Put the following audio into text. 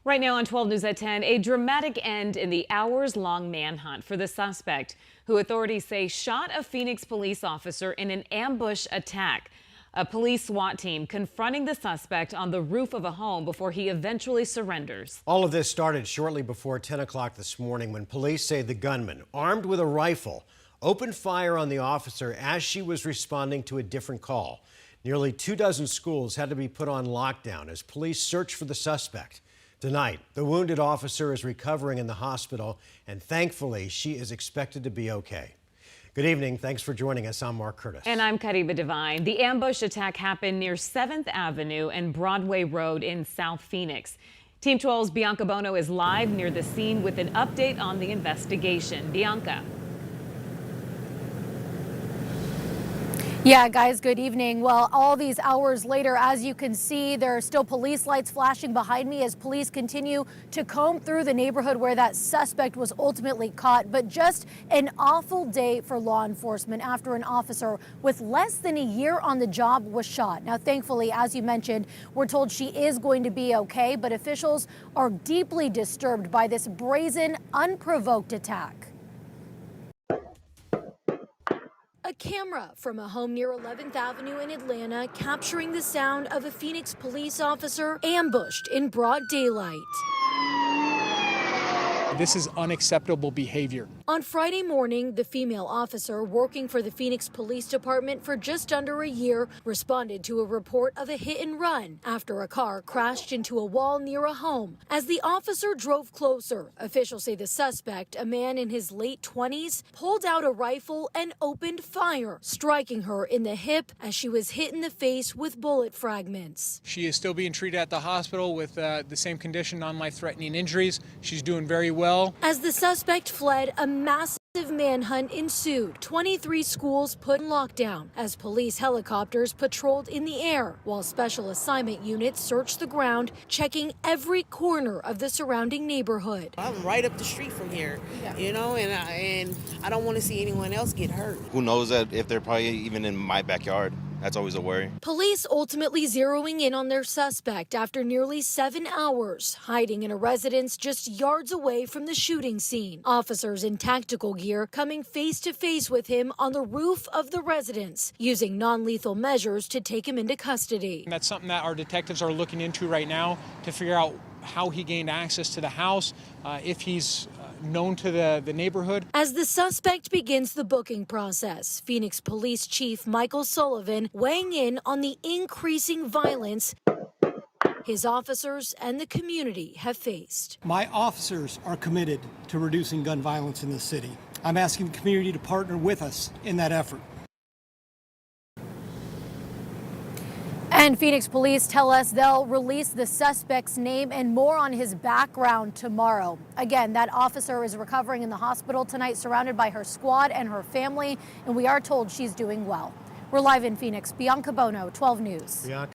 Right now on 12 News at 10, a dramatic end in the hours-long manhunt for the suspect who authorities say shot a Phoenix police officer in an ambush attack. A police SWAT team confronting the suspect on the roof of a home before he eventually surrenders. All of this started shortly before 10 o'clock this morning when police say the gunman, armed with a rifle, opened fire on the officer as she was responding to a different call. Nearly 24 schools had to be put on lockdown as police search for the suspect. Tonight, the wounded officer is recovering in the hospital, and thankfully, she is expected to be okay. Good evening. Thanks for joining us. I'm Mark Curtis. And I'm Kariba Devine. The ambush attack happened near 7th Avenue and Broadway Road in South Phoenix. Team 12's Bianca Bono is live near the scene with an update on the investigation. Bianca. Yeah, guys, good evening. Well, all these hours later, as you can see, there are still police lights flashing behind me as police continue to comb through the neighborhood where that suspect was ultimately caught. But just an awful day for law enforcement after an officer with less than a year on the job was shot. Now, thankfully, as you mentioned, we're told she is going to be okay, but officials are deeply disturbed by this brazen, unprovoked attack. A camera from a home near 11th Avenue in Atlanta capturing the sound of a Phoenix police officer ambushed in broad daylight. This is unacceptable behavior. On Friday morning, the female officer working for the Phoenix Police Department for just under a year responded to a report of a hit and run after a car crashed into a wall near a home. As the officer drove closer, officials say the suspect, a man in his late 20s, pulled out a rifle and opened fire, striking her in the hip as she was hit in the face with bullet fragments. She is still being treated at the hospital with the same condition, non-life-threatening injuries. She's doing very well. As the suspect fled, a massive manhunt ensued. 23 schools put in lockdown as police helicopters patrolled in the air, while special assignment units searched the ground, checking every corner of the surrounding neighborhood. I'm right up the street from here, you know, and I don't want to see anyone else get hurt. Who knows that if they're probably even in my backyard? That's always a worry. Police ultimately zeroing in on their suspect after nearly 7 hours, hiding in a residence just yards away from the shooting scene. Officers in tactical gear coming face to face with him on the roof of the residence, using non-lethal measures to take him into custody. And that's something that our detectives are looking into right now to figure out how he gained access to the house, if he's known to the neighborhood. As the suspect begins the booking process, Phoenix Police Chief Michael Sullivan weighing in on the increasing violence his officers and the community have faced. My officers are committed to reducing gun violence in the city. I'm asking the community to partner with us in that effort. And Phoenix police tell us they'll release the suspect's name and more on his background tomorrow. Again, that officer is recovering in the hospital tonight, surrounded by her squad and her family, and we are told she's doing well. We're live in Phoenix. Bianca Bono, 12 News. Bianca.